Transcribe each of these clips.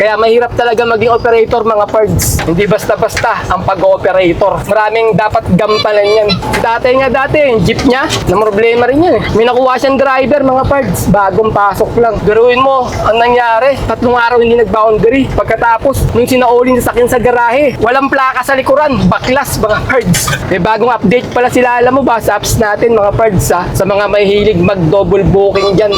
Kaya mahirap talaga maging operator mga pards. Hindi basta-basta ang pag-operator. Maraming dapat gampanan yan. Dati, yung jeep niya, na problema rin yan eh. May nakuha siyang driver mga pards. Bagong pasok lang. Garuin mo, ang nangyari, 3 araw hindi nag-boundary. Pagkatapos, nung sinaulin sa akin sa garahe, walang plaka sa likuran. Baklas mga pards. May bagong update pala sila, alam mo ba, sa apps natin mga pards ha? Sa mga may hilig mag-double booking dyan.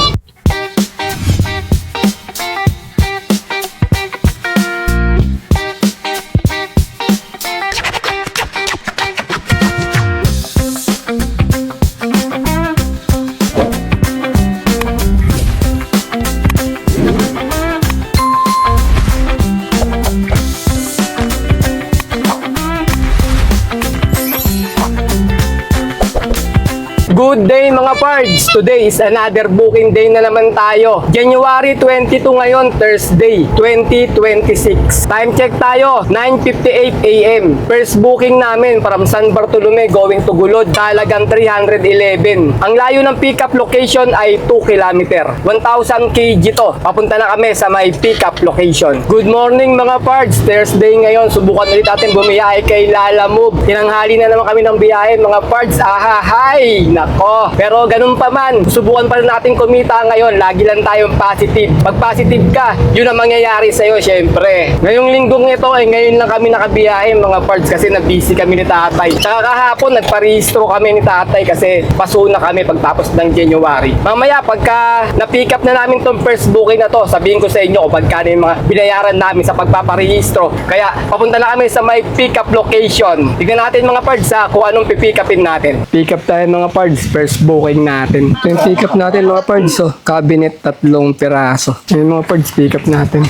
Good day mga pards! Today is another booking day na naman tayo. January 22 ngayon, Thursday, 2026. Time check tayo, 9:58 AM. First booking namin from San Bartolome going to Gulod, talagang 311. Ang layo ng pickup location ay 2 km. 1,000 kg to. Papunta na kami sa may pickup location. Good morning mga pards! Thursday ngayon, subukan ulit natin bumiyahe kay Lala Move. Tinanghali na naman kami ng biyahe mga pards. Ahahay! Nako! Pero ganun pa man, subukan pa rin natin kumita ngayon. Lagi lang tayong positive. Pag positive ka, yun ang mangyayari sa'yo syempre. Ngayong linggong ito ay ngayon lang kami nakabiyahe mga pards kasi na-busy kami ni tatay. Tsaka kahapon nagparehistro kami ni tatay kasi pasuna kami pagtapos ng January. Mamaya pagka na-pick up na namin tong first booking na to, sabihin ko sa inyo kung pagkano yung mga binayaran namin sa pagpaparehistro. Kaya papunta na kami sa may pick up location. Tignan natin mga pards ha, kung anong pipick upin natin. Pick up tayo mga pards, first booking natin. Ito yung pick up natin mga pards, oh. Cabinet 3 piraso. Yung mga pards, pick up natin.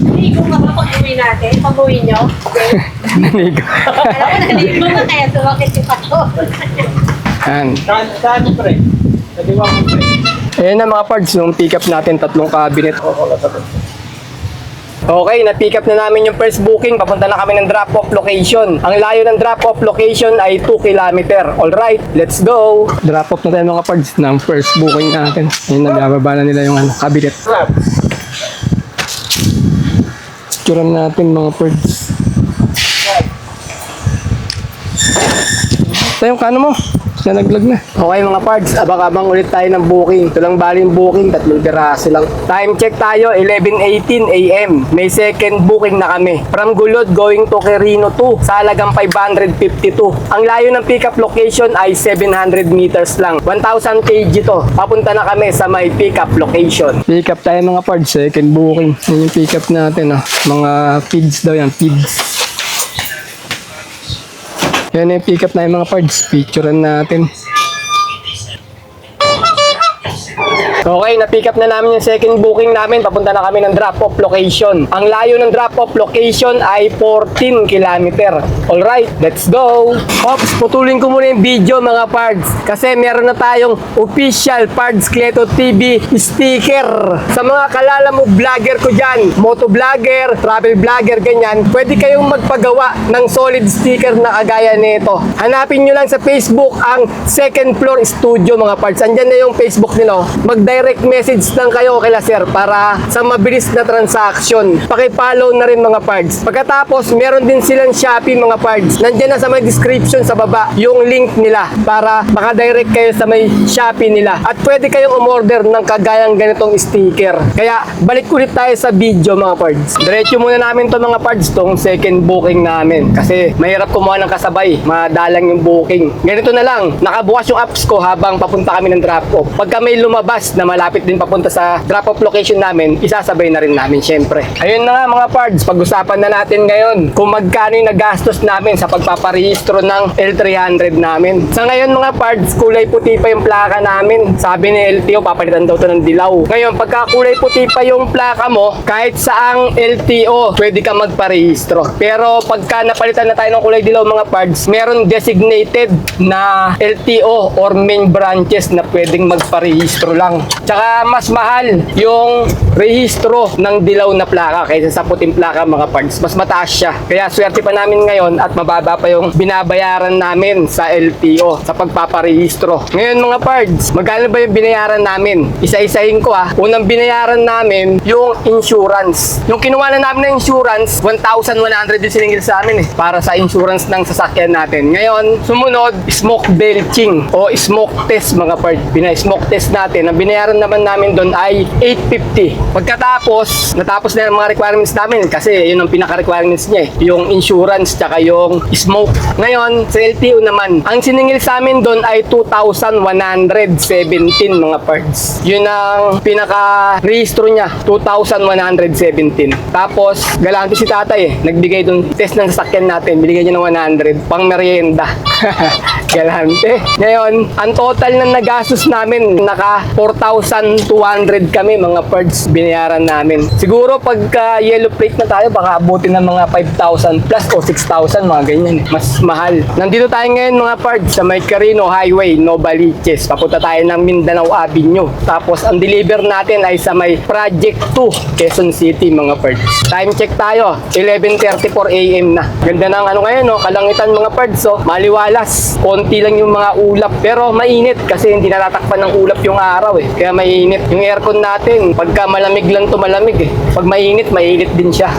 Naligo ka ba pag-uwi natin? Pag-uwi nyo? Okay. Nanigo. Alam mo, naligo ka kaya sumakit yung pato. Ayan. Saan mo pre? Nadiwa mo pre? Ayan na mga pards, yung pick up natin, 3 cabinet. Okay, na-pick up na namin yung first booking. Papunta na kami ng drop-off location. Ang layo ng drop-off location ay 2 km. Alright, let's go! Drop-off na tayo mga pards ng first booking natin. Ayun, nagbababa na nila yung cabinet. Turan natin mga pards. Ito yung kano mo. Nalaglag na. Okay mga pards, abang-abang ulit tayo ng booking. Ito lang bali yung booking, 3 piraso lang. Time check tayo, 11:18 AM. May second booking na kami. From Gulod going to Quirino 2, sa halagang 552. Ang layo ng pickup location ay 700 meters lang. 1,000 kg to. Papunta na kami sa may pickup location. Pick up tayo mga pards, second booking. Yan yung pick up natin, oh. Mga feeds daw yan, feeds. Yan yung pick up na yung mga pards. Picturean natin. Okay, na-pick up na namin yung second booking namin. Papunta na kami ng drop-off location. Ang layo ng drop-off location ay 14 km. Alright, let's go! Ops, putulin ko muna yung video mga pards. Kasi meron na tayong official Pards Cleto TV sticker. Sa mga kalala mo vlogger ko dyan, motovlogger, travel vlogger, ganyan, pwede kayong magpagawa ng solid sticker na kagaya nito. Hanapin nyo lang sa Facebook ang Second Floor Studio mga pards. Andyan na yung Facebook nila. Mag-direct message lang kayo kila sir para sa mabilis na transaction. Paki-follow na rin mga pards. Pagkatapos, meron din silang Shopee mga pards. Nandiyan na sa may description sa baba yung link nila para maka-direct kayo sa may Shopee nila. At pwede kayong umorder ng kagayang ganitong sticker. Kaya balik ulit tayo sa video mga pards. Diretso muna namin to mga pards, tong second booking namin. Kasi mahirap kumuha ng kasabay. Madalang yung booking. Ganito na lang, nakabukas yung apps ko habang papunta kami ng drop-off. Pagka may lumabas na malapit din papunta sa drop-off location namin, isasabay na rin namin syempre. Ayun na nga mga pards, pag-usapan na natin ngayon kung magkano yung nagastos namin sa pagpaparehistro ng L300 namin. Sa ngayon mga pards, kulay puti pa yung plaka namin. Sabi ni LTO, papalitan daw to ng dilaw. Ngayon, pagka kulay puti pa yung plaka mo, kahit saang LTO, pwede ka magparehistro. Pero pagka napalitan na tayo ng kulay dilaw mga pards, meron designated na LTO or main branches na pwedeng magparehistro lang. Tsaka mas mahal yung rehistro ng dilaw na plaka kaysa sa puting plaka mga parts. Mas mataas siya. Kaya swerte pa namin ngayon at mababa pa yung binabayaran namin sa LTO sa pagpaparehistro. Ngayon mga parts, magkano ba yung binayaran namin? Isa-isahin ko Unang binayaran namin yung insurance. Yung kinuha na namin ng insurance, 1,100 yung siningil sa amin para sa insurance ng sasakyan natin. Ngayon, sumunod, smoke belching o smoke test mga parts. Smoke test natin. Ang binayaran naman namin doon ay 850. Pagkatapos, natapos na yung mga requirements namin kasi yun ang pinaka-requirements niya yung insurance tsaka yung smoke. Ngayon, sa LTO naman, ang siningil sa amin doon ay 2,117 mga parts. Yun ang pinaka-rehistro niya, 2,117. Tapos, galante si tatay nagbigay doon test ng sasakyan natin, binigay niya ng 100 pang merienda. Galante. Ngayon, ang total na nagastos namin, naka 4,200 kami mga parts binayaran namin. Siguro pagka yellow plate na tayo, baka abutin ng mga 5,000 plus o 6,000, mga ganyan. Mas mahal. Nandito tayo ngayon mga parts sa May Carino Highway, Novaliches. Papunta tayo ng Mindanao Avenue. Tapos ang deliver natin ay sa may Project 2, Quezon City mga parts. Time check tayo, 11:34 AM na. Ganda ng ngayon, kalangitan mga parts. Maliwalas. Konti lang yung mga ulap. Pero mainit kasi hindi natatakpan ng ulap yung araw Kaya mainit. Yung aircon natin, pagka malamig lang to malamig Pag mainit, mainit din siya.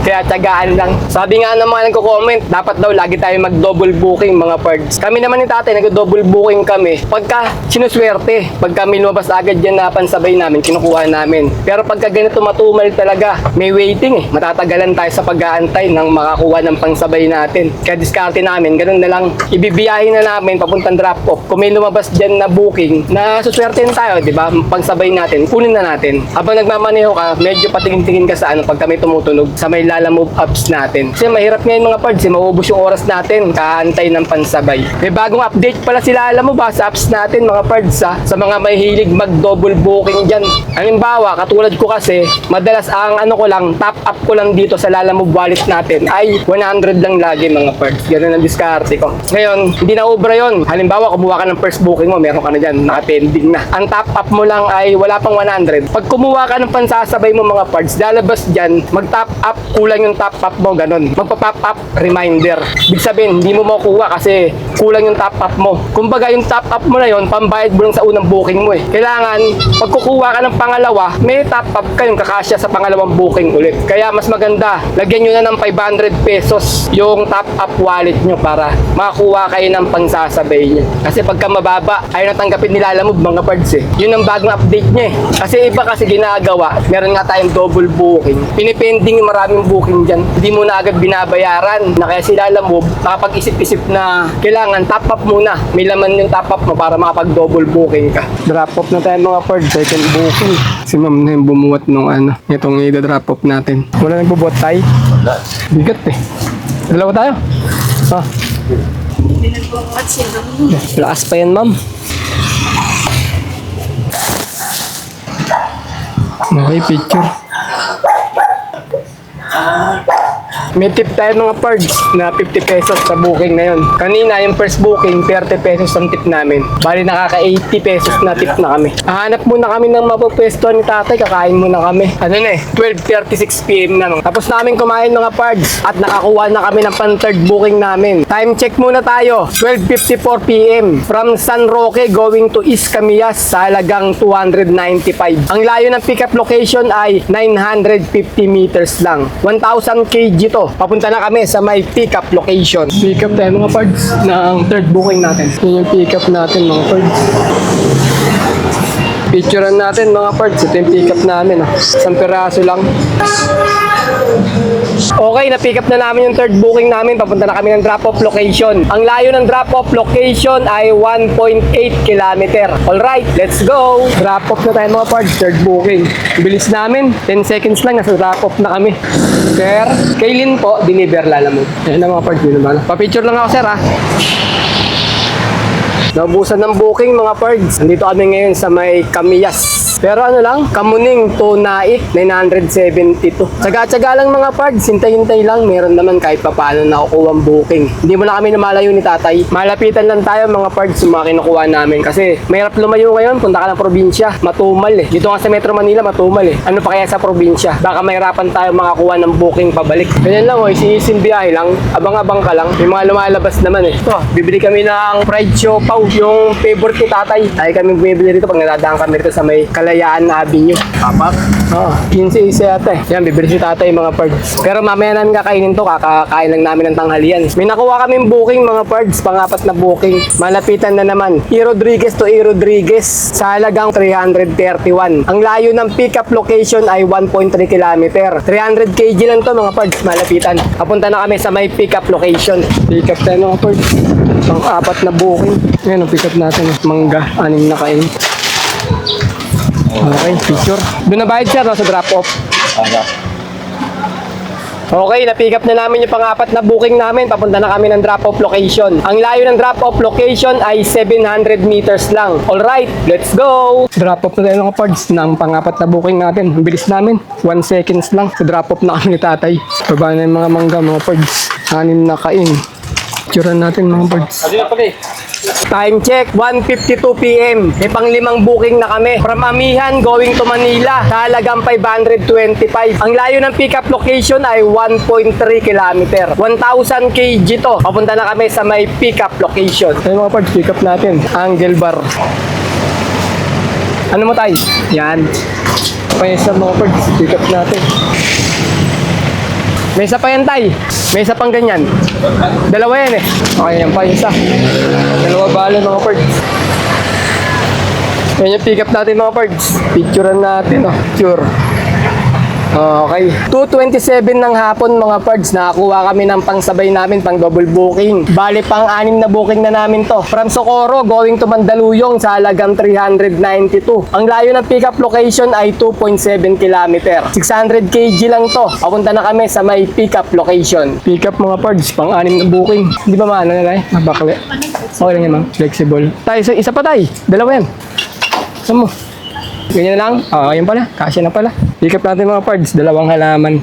Kaya tiyagaan lang. Sabi nga ng mga nagko-comment, dapat daw lagi tayo mag-double booking mga parts. Kami naman ni tatay, nag-double booking kami. Pagka sinuswerte, pagka may lumabas agad yan na pansabay namin, kinukuha namin. Pero pagka ganito matumal talaga, may waiting Matatagalan tayo sa pag-aantay ng makakuha ng pansabay natin. Kaya diskarte namin, ganun na lang. Ibibiyahin na namin papuntang drop-off. Kung may lumabas dyan na booking, na suswertein tayo, di ba? Pansabay natin, kunin na natin. Habang nagmamaneho ka, medyo patingin-tingin ka sa pag kami tumutunog sa may Lalamove apps natin. Kasi mahirap ngayon mga parts, maubos yung oras natin, kaantay ng pansabay. May bagong update pala si Lalamove sa apps natin mga parts sa mga may hilig mag-double booking dyan. Halimbawa, katulad ko kasi, madalas ang top up ko lang dito sa Lalamove wallet natin ay 100 lang lagi mga parts. Ganun ang diskarte ko. Ngayon, hindi na obra yun. Halimbawa, kumuha ka ng first booking mo, meron ka na dyan, naka-pending na. Ang top up mo lang ay wala pang 100. Pag kumuha ka ng pansasabay mo mga parts, lalabas dyan, mag-top up, kulang yung top up mo, ganun. Magpa-pop up, reminder. Ibig sabihin, hindi mo makuha kasi kulang yung top up mo. Kumbaga, yung top up mo na yun, pambayad mo lang sa unang booking mo Kailangan, pag kukuha ka ng pangalawa, may top up ka yung kakasya sa pangalawang booking ulit. Kaya mas maganda, lagyan nyo na ng 500 pesos yung top up wallet nyo para makakuha kayo ng pansasabay nyo. Kasi pagka mababa, ayaw natanggapin ni Lalamove mga parts Yun ang bagong update niya Kasi iba kasi ginagawa, meron nga tayong double booking. Pinipending yung maraming booking dyan. Hindi mo na agad binabayaran. Na kaya si Lalamove, nakapag-isip-isip na kailangan top up muna. May laman yung top up mo para makapag-double booking ka. Drop off na tayo mga parts, second booking. Si ma'am na yung bumuhat nung itong i-drop off natin. Wala nagbubuhat tayo? Bigat Dalawa tayo? Pinagbubuhat sila. Lakas pa yan, ma'am. Okay, picture. May tip tayo mga parts na 50 pesos sa booking na yun. Kanina, yung first booking, 30 pesos ang tip namin. Bali, nakaka 80 pesos na tip na kami. Hahanap muna kami ng mapapwesto ni tatay, kakain muna kami. 12:36 PM na. Tapos namin kumain mga parts at nakakuha na kami ng pan-third booking namin. Time check muna tayo, 12:54 PM. From San Roque going to East Camillas sa halagang 295. Ang layo ng pickup location ay 950 meters lang. 1,000 kg to. Papunta na kami sa may pick-up location. Pick-up tayo mga parts ng third booking natin. Yun yung pick-up natin mga parts. Picturean natin mga parts. Ito yung pick-up namin. Isang piraso lang. Okay, na-pick up na namin yung third booking namin. Papunta na kami ng drop-off location. Ang layo ng drop-off location ay 1.8 kilometer. Alright, let's go! Drop-off na tayo mga parts, third booking. Bilis namin, 10 seconds lang, nasa drop-off na kami. Sir, Kaylin po, deliver Lalamove. Ayan na mga parts, yun naman. Pa-picture lang ako, sir, Naubusan ng booking mga parts. Nandito kami ngayon sa may Camillas. Pero ano lang, Kamuning to Naik, 972. Tsaga-tsaga lang mga pards, hintay-hintay lang. Meron naman kahit papaano nakukuha ang booking. Hindi mo na kami namalayo ni tatay. Malapitan lang tayo mga pards yung mga kinukuha namin. Kasi mahirap lumayo ngayon, punta ka ng probinsya. Matumal eh. Dito nga sa Metro Manila, matumal eh. Ano pa kaya sa probinsya? Baka mahirapan tayo makakuha ng booking pabalik. Ganyan lang, isin biyahe lang. Abang-abang ka lang. May mga lumalabas naman eh. Ito, bibili kami ng fried siopaw, yung favorite ni tatay. Ay kami bumibili dito pag nadadaan kami dito sa may Kalayaan Avenue. Papak? Oo, 15 isa yata eh. Yan, bibili si tatay mga pards. Pero mamaya namin kakainin to, kakakain lang namin ng tanghalian. May nakuha kaming booking mga pards, pangapat na booking. Malapitan na naman. E. Rodriguez to E. Rodriguez sa halagang 331. Ang layo ng pick-up location ay 1.3 km. 300 kg lang to mga pards, malapitan. Papunta na kami sa may pick-up location. Pick-up tayo mga pards. Pang-apat na booking. Yan ang pick-up natin. Mangga, 6 na kain. Okay, picture. Doon na bayad siya no, sa drop-off. Okay, na-pick up na namin yung pang-apat na booking namin. Papunta na kami ng drop-off location. Ang layo ng drop-off location ay 700 meters lang. Alright, let's go! Drop-off na tayo mga pards ng pang-apat na booking natin. Ang bilis namin. 1 seconds lang. Sa drop-off na kami ni tatay. Baba na yung mga mangga mga pards. 6 na kain. Picturean natin mga pards. Ano na pala eh? Time check, 1:52 PM. May pang-5 booking na kami. From Amihan going to Manila, sa halagang 525. Ang layo ng pick-up location ay 1.3 km. 1,000 kg to. Papunta na kami sa may pick-up location. Ayun mga parts, pick up natin. Angle bar. Ano mo tayo? Yan. Pwesa mga parts, pick up natin. May isa pa yan, tay. May isa pang ganyan. Dalawa yan eh. Okay, yan pa isa. Dalawa balo mga parts. Yan yung pick up natin mga parts. Picturean natin, oh. Picture. Okay. 2:27 ng hapon mga pards. Nakakuha kami ng pangsabay namin, pang double booking. Bale, pang 6 na booking na namin to. From Socorro going to Mandaluyong sa halagang 392. Ang layo ng pick-up location ay 2.7 km. 600 kg lang to. Papunta na kami sa may pick-up location. Pick-up mga pards, pang 6 na booking. Hindi ba maano na tayo? Mabakli. Okay lang yan, ma'am. Flexible. Tayo, isa pa tayo. Dalawa yan. Saan mo? Ganyan lang. Ayun pala. Kasya na pala. Pick up natin mga pards. 2 halaman.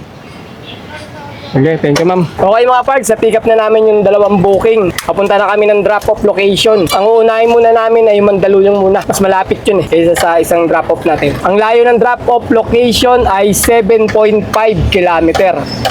Okay, thank you ma'am. Okay mga pards, na-pick up na namin yung 2 booking. Papunta na kami ng drop-off location. Ang uunahin muna namin ay Mandaluyong muna. Mas malapit yun eh, kaysa sa isang drop-off natin. Ang layo ng drop-off location ay 7.5 km.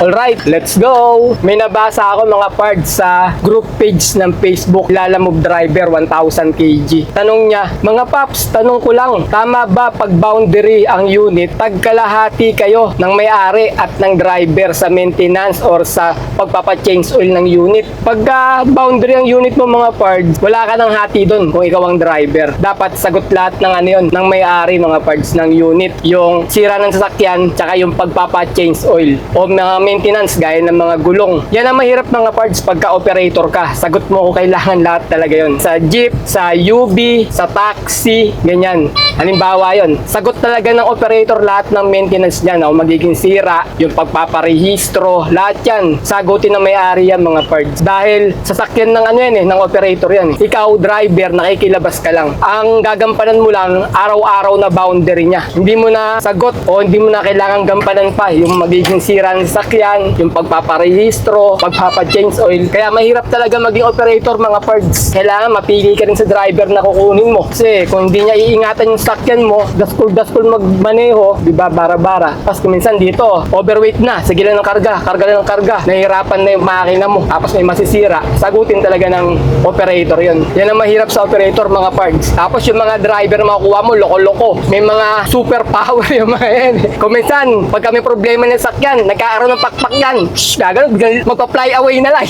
Alright, let's go! May nabasa ako mga pards sa group page ng Facebook, Lalamove Driver 1000 kg. Tanong niya, mga paps, tanong ko lang, tama ba pag boundary ang unit, tagkalahati kayo ng may-ari at ng driver sa maintenance or sa pagpapa-change oil ng unit? Pagka boundary ang unit mo mga pards, wala ka ng hati doon kung ikaw ang driver. Dapat sagot lahat ng ano yun, ng may-ari mga pards ng unit. Yung sira ng sasakyan, tsaka yung pagpapa-change oil o mga maintenance gaya ng mga gulong. Yan ang mahirap mga pards pagka operator ka. Sagot mo kung kailangan lahat talaga yun. Sa jeep, sa UV, sa taxi, ganyan. Halimbawa yun, sagot talaga ng operator lahat ng maintenance niyan o magiging sira, yung pagpaparehistro, lahat yan, sagutin ng may-ari yan mga pards. Dahil sasakyan ng ano yan eh, ng operator yan eh. Ikaw, driver, nakikilabas ka lang. Ang gagampanan mo lang, araw-araw na boundary niya. Hindi mo na sagot o hindi mo na kailangan gampanan pa yung magiging sira ng sasakyan, yung pagpaparehistro, pagpapa-change oil. Kaya mahirap talaga maging operator mga pards. Kailangan mapili ka rin sa driver na kukunin mo. Kasi kung hindi niya iingatan yung sasakyan mo, daskul magmaneho, di ba, bara-bara. Tapos minsan dito, overweight na, sige lang ng karga lang ng karga, nahihirapan na yung makina mo, tapos may masisira, sagutin talaga ng operator yun. Yan ang mahirap sa operator mga parts. Tapos yung mga driver makukuha mo, loko-loko. May mga super power yung mga yan. Kung minsan, pagka may problema ng sakyan, nagkakaroon ng pakpak yan, gagano, magpa-fly away na lang.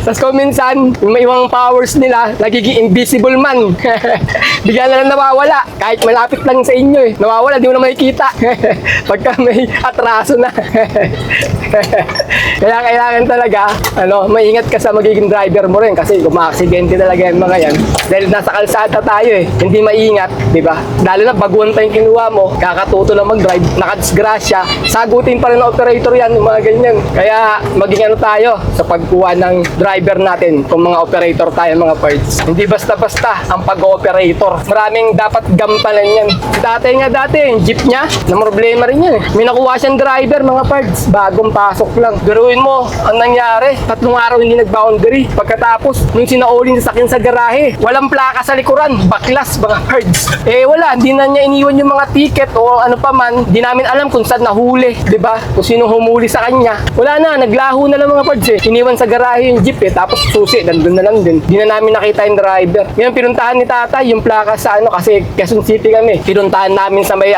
Tapos kung minsan, yung may ibang powers nila, nagiging invisible man. Bigla na lang nawawala. Kahit malapit lang sa inyo eh. Nawawala, di mo na makikita. Pagka may atraso na. Kaya kailangan talaga, maingat ka sa magiging driver mo rin kasi kung ma-aksidente talaga yung mga yan. Dahil nasa kalsada tayo hindi maingat, di ba? Lalo na baguhan pa yung kinuha mo, kakatuto lang mag-drive, nakadisgrasya, sagutin pa rin ng operator yan, yung mga ganyan. Kaya maging tayo sa pagkuha ng driver natin kung mga operator tayo mga parts. Hindi basta-basta ang pag-operator. Maraming dapat gampanan yan. Dati, yung jeep niya, na problema rin yan. May nakuha siyang driver mga parts, bagong pasok lang. Garuin mo, ang nangyari, 3 araw hindi nag-boundary. Pagkatapos, nung sinaulin sa akin sa garahe, walang plaka sa likuran, baklas mga parts. Wala, hindi na niya iniwan yung mga ticket o ano pa man. Di namin alam kung saan nahuli, di ba? Kung sinong humuli sa kanya. Wala na, naglaho na lang mga parts Iniwan sa garahe yung jeep tapos susi, nandun na lang din. Di na namin nakita yung driver. Ngayon, pinuntahan ni tatay yung plaka sa kasi Quezon City kami. Pinuntahan namin sa may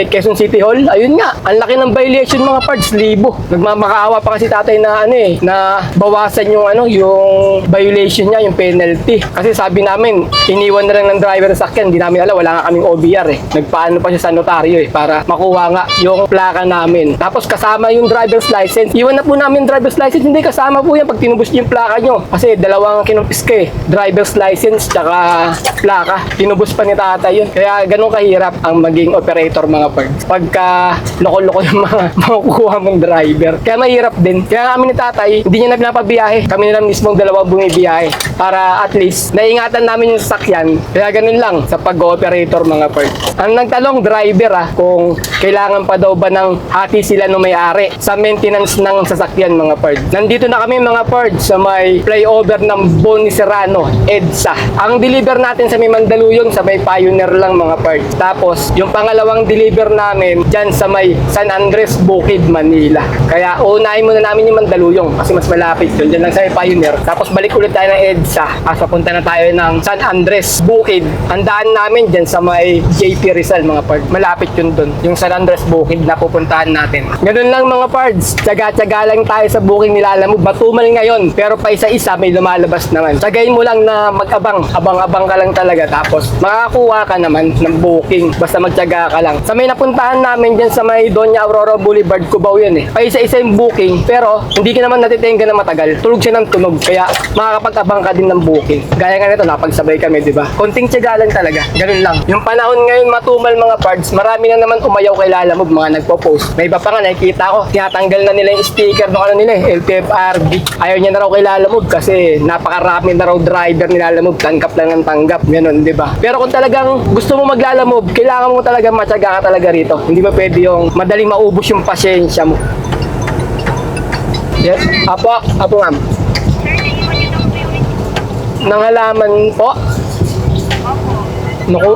Quezon City Hall. Ayun nga, ang laki ng violation mga parts, 1,000. Nagmamakaawa pa kasi tatay na na bawasan yung yung violation niya, yung penalty. Kasi sabi namin, iniwan na lang ng driver sa sakyan, di namin alam, wala nga kaming OBR Nagpaano pa siya sa notaryo para makuha nga yung plaka namin. Tapos kasama yung driver's license. Iwan na po namin yung driver's license, hindi kasama po yan pag tinubos yung plaka nyo. Kasi dalawang kinumpis driver's license tsaka plaka. Tinubos pa ni tatay yun. Kaya ganun kahirap ang maging operator mga parts. Pagka loko-loko yung mga makukuha mong driver. Kaya mahirap din. Kaya kami ni tatay, hindi niya na pinapabiyahe. Kami na lang mismong dalawa bumibiyahe. Para at least, naiingatan namin yung sasakyan. Kaya ganun lang sa pag-operator mga parts. Ang nagtalong driver kung kailangan pa daw ba ng hati sila ng may-ari sa maintenance ng sasakyan mga parts. Nandito na kami mga parts sa may flyover ng Boni Serrano, EDSA. Ang deliver natin sa may Mandaluyong, sa may Pioneer lang mga parts. Tapos, yung pangalawang deliver namin dyan sa may San Andres, Bukid, Manila. Kaya unahin muna namin yung Mandaluyong kasi mas malapit yun. Dyan lang sa may Pioneer. Tapos balik ulit tayo ng EDSA. Papunta na tayo ng San Andres, Bukid. Ang daan namin dyan sa may JP Rizal mga parts. Malapit yun dun. Yung San Andres, Bukid na pupuntahan natin. Ganun lang mga parts. Tsaga-tsaga lang tayo sa booking nilalamove. Matumal ngayon. Pero pa isa-isa may lumalabas naman. Tsagayin mo lang na mag-abang. Abang-abang ka lang talaga. Tapos makakuha ka naman ng booking. Basta magtsaga ka lang. Sa may napuntahan namin dyan sa may Doña Aurora Boulevard, Cubao yun Pa isa-isa yung booking. Pero hindi ka naman natitenga na matagal. Tulog siya ng tunog. Kaya makakapag-abang ka din ng booking. Gaya nga nito, napagsabay kami, di ba? Konting tsaga lang talaga. Ganun lang. Yung panahon ngayon matumal mga parts. Marami na naman umayaw kay Lalamove, mga nagpo-post. May iba pa nga nakikita ko. Tinatanggal na nila yung sticker ng LTFRB. Ayaw niya na raw kay Lalamove kasi napakarami na raw driver ni Lalamove. Tanggap lang ng tanggap. Ganun, di ba? Pero kung talagang gusto mo mag-Lalamove, kailangan mo talaga matyaga ka talaga rito. Hindi ba pwede yung madaling maubos yung pasyensya mo? Yes? Apo ma'am. Nangalaman po? Naku.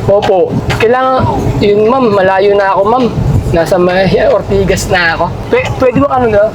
Opo. Kailangan, yun ma'am, malayo na ako ma'am. Nasa may Ortigas na ako. Pwede mo na?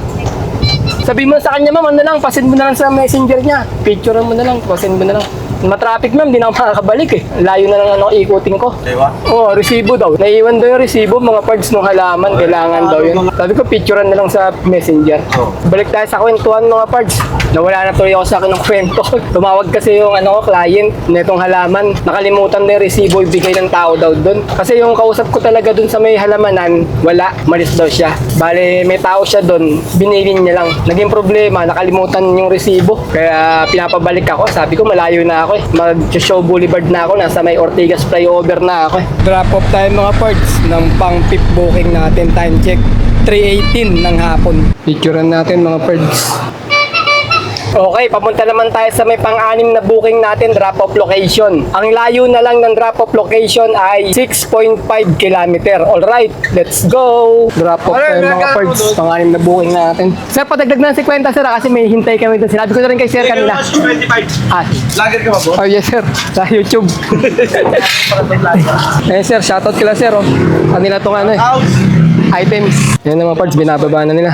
Sabi mo sa kanya ma'am, pasend mo na lang sa messenger niya. Picturean mo na lang, pasend mo na lang. Matraffic ma'am, di na ako makakabalik Layo na lang ikutin ko. Diba? Oo, resibo daw. Naiwan daw yung resibo, mga parts ng halaman, kailangan daw yun. Sabi ko, picturean na lang sa messenger. Balik tayo sa kwentuhan mga parts. Nawala na tuloy ako sa akin ng kwento. Tumawag kasi yung client na itong halaman. Nakalimutan na yung resibo, ibigay ng tao daw dun. Kasi yung kausap ko talaga dun sa may halamanan, wala, malis daw siya. Bale, may tao siya dun, binilin niya lang. Naging problema, nakalimutan yung resibo. Kaya pinapabalik ako, sabi ko malayo na ako Mag-show Boulevard na ako, nasa may Ortigas flyover na ako Drop off tayo mga parts ng pang pip booking natin. Time check 3:18 ng hapon. Picturean natin mga parts. Okay, papunta naman tayo sa may pang-anim na booking natin, drop-off location. Ang layo na lang ng drop-off location ay 6.5 km. Alright, let's go! Drop-off tayo mga parts, pang-anim na booking natin. Sir, padagdag na 50 sir kasi may hintay kami doon. Sinabi ko na rin kay sir kanina. 25. Lager ka ba po? Oh yes sir, sa YouTube. Sir, shoutout kila sir Kanila itong items. Yan na mga parts, binababa na nila.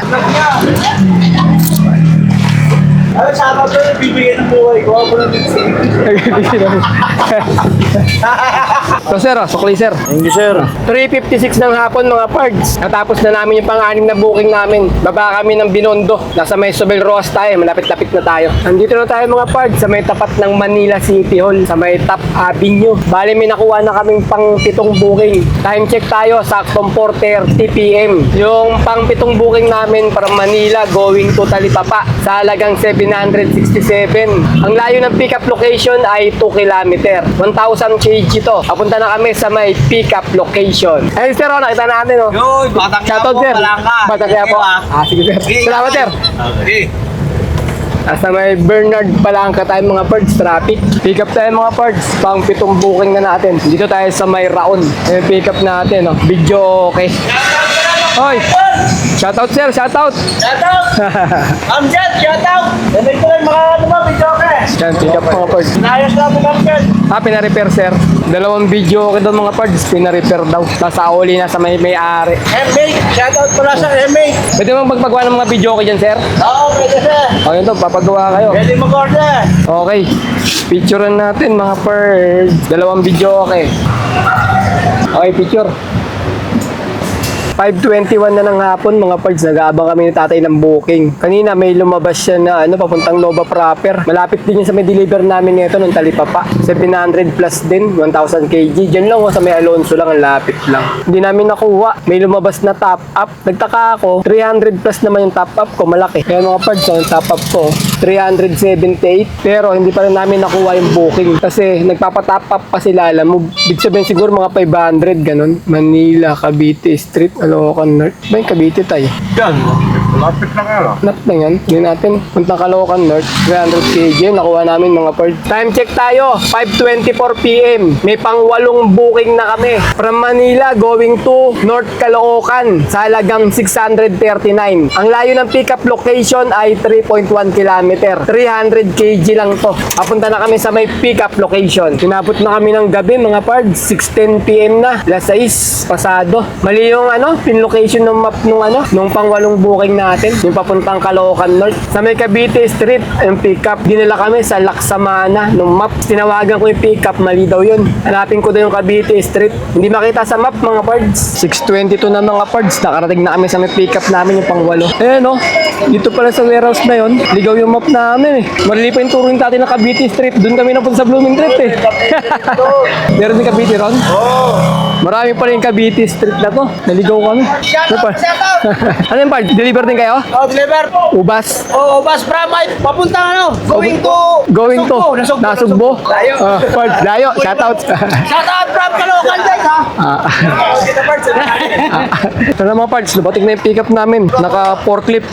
Ano, sama ko na bibigyan ng buhay ko. Ako lang So sir, sukli sir. Thank you, sir. 3:56 ng hapon mga pards. Natapos na namin yung pang-anim na booking namin. Baba kami ng Binondo. Nasa may Sobel Roas tayo. Malapit-lapit na tayo. Nandito na tayo mga pards sa may tapat ng Manila City Hall. Sa may Top Avenue. Bali may nakuha na kaming pang 7 booking. Time check tayo. Saktong 4:30 PM. Yung pang 7 booking namin para Manila going to Talipapa. Sa halagang 767. Ang layo ng pick-up location ay 2 kilometer. 1,000 kg to. Papunta na kami sa may pick-up location. Ayun sir, nakita natin oh. Yun, batang Shoutout sir. Batang kaya po. Sige sir. Salamat sir. Okay. Nasa may Bernard Palangka tayo mga pards, traffic. Pick up tayo mga pards, pang 7 booking na natin. Dito tayo sa may Raon. Yung pick up natin, oh. Video okay. Hoy! Shoutout sir, shoutout! Shoutout! Amjad, shoutout! Dali ko lang mga ano ba, video ka. Yan, pick up mga pards. Inayos na mo, Amjad. Pina-repair sir. 2 video okay doon mga pards, pina-repair daw. Nasa uli na sa may-ari. MA, shoutout pala sa MA. Pwede bang magpagawa ng mga video okay dyan sir? Oo, pwede sir. O yun to, papagawa kayo. Pwede mag-order. Okay, picturean natin mga pards. 2 video okay. Okay, picture. 5:21 na ng hapon mga pards, nag-aabang kami ni tatay ng booking. Kanina may lumabas siya na papuntang Nova proper. Malapit din yun sa may deliver namin nito nung Talipapa. 700 plus din, 1,000 kg. Diyan lang sa may Alonso lang, ang lapit lang. Hindi namin nakuha. May lumabas na top up. Nagtaka ako, 300 plus naman yung top up ko, malaki. Kaya mga pards, yung top up ko, 378. Pero hindi pa rin namin nakuha yung booking. Kasi nagpapa-top up pa sila, alam mo. Big sabihin siguro mga 500, ganun. Manila, Cavite Street, Caloocan North. Ba yung Cavite tayo? Yan, lapit na kayo. Not na yan. Hindi natin. Puntang Caloocan North. 300 kg. Nakuha namin mga parts. Time check tayo. 5:24 PM. May pang 8 booking na kami. From Manila going to North Caloocan. Sa halagang 639. Ang layo ng pickup location ay 3.1 kilometer. 300 kg lang to. Papunta na kami sa may pickup location. Tinapot na kami ng gabi mga parts. 6:10 PM na. Alas 6 pasado. Mali yung pin location ng map nung pang 8 booking natin, yung papuntang Caloocan North. Sa may Cavite Street, yung pickup, dinala kami sa Laksamana nung map. Tinawagan ko yung pickup, mali daw yun. Hanapin ko daw yung Cavite Street. Hindi makita sa map mga pards. 6:22 na mga pards, nakarating na kami sa may pickup namin yung pang 8. Ayan dito pala sa warehouse na yun, ligaw yung map namin eh. Marili pa yung turuin natin ng Cavite Street, doon kami napunta sa Blooming Treat eh. Meron din Cavite ron? Oo. Marami pa rin Cavite Street na to. Naligaw kami. Ano yung part? Deliver din kayo? Oh, deliver. Ubas. Oo, bus from papuntang Going to Nasugbo. Layo. Part, layo. Shoutout. Shoutout from Caloocan, guys, ha? Kita parts. Ito na mga parts. Lubating na yung pick up namin. Naka forklift.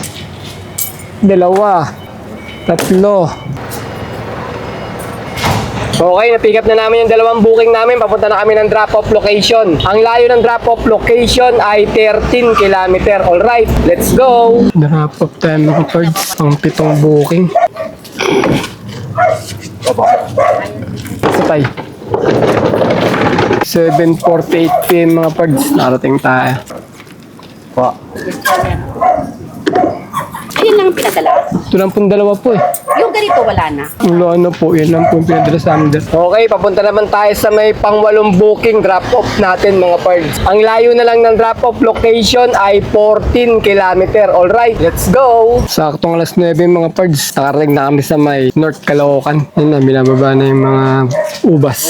2. 3. Okay, na-pick up na namin yung 2 booking namin. Papunta na kami ng drop-off location. Ang layo ng drop-off location ay 13 kilometer. Alright, let's go! Drop-off tayo mga parts. Ang 7 booking. Ito tayo. 7:48 PM mga parts. Narating tayo. Ayun lang ang pinadala. Ito lang pong 2 po eh. Yung ganito wala na. Wala po, yun lang po yung pinadala sa amin. Okay, papunta naman tayo sa may pang 8 booking drop-off natin mga pards. Ang layo na lang ng drop-off location ay 14 kilometer. Alright, let's go! Saktong alas 9 mga pards. Nakarating na kami sa may North Caloocan. Yun na, binababa na yung mga ubas.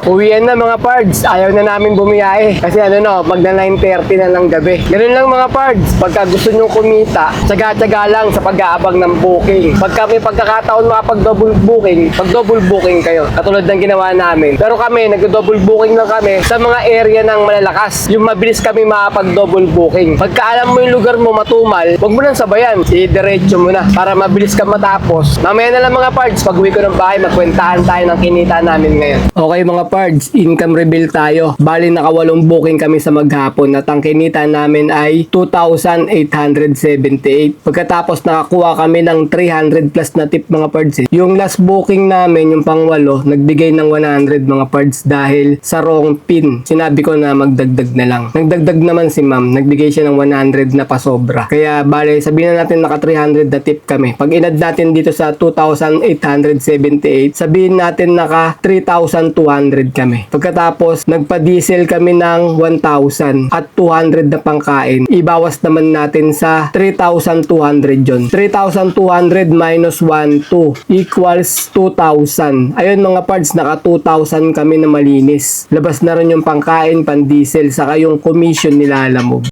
Uwian na mga pards. Ayaw na namin bumiyahe. Kasi mag na 9:30 na ng gabi. Ganun lang mga pards. Pagka gusto nyo kumita, tsaga-tsaga lang sa pag-aabang ng booking. Pagka may pagkakataon makapag-double booking, pag-double booking kayo. Katulad ng ginawa namin. Pero kami, nag-double booking lang kami sa mga area ng malalakas. Yung mabilis kami makapag-double booking. Pagka alam mo yung lugar mo matumal, huwag mo nang sabayan. I-diretso mo na para mabilis ka matapos. Mamaya na lang mga pards. Pag uwi ko ng bahay, magkwentahan tayo ng kinita namin ngayon. Okay mga pards, income reveal tayo. Bali nakawalong booking kami sa maghapon at ang kinita namin ay 2,878. Pagkatapos nakakuha kami ng 300 plus na tip mga pards. Yung last booking namin, yung pangwalo, nagbigay ng 100 mga pards dahil sa wrong pin. Sinabi ko na magdagdag na lang. Nagdagdag naman si ma'am, nagbigay siya ng 100 na pasobra. Kaya bali, sabihin na natin naka 300 na tip kami. Pag inad natin dito sa 2,878, sabihin natin naka 3,200 kami. Pagkatapos, nagpa-diesel kami ng 1,000 at 200 na pangkain. Ibawas naman natin sa 3,200 yun. 3,200 minus 1,2 equals 2,000. Ayun mga parts, naka 2,000 kami na malinis. Labas na rin yung pangkain, pan-diesel, saka yung commission nilalamog.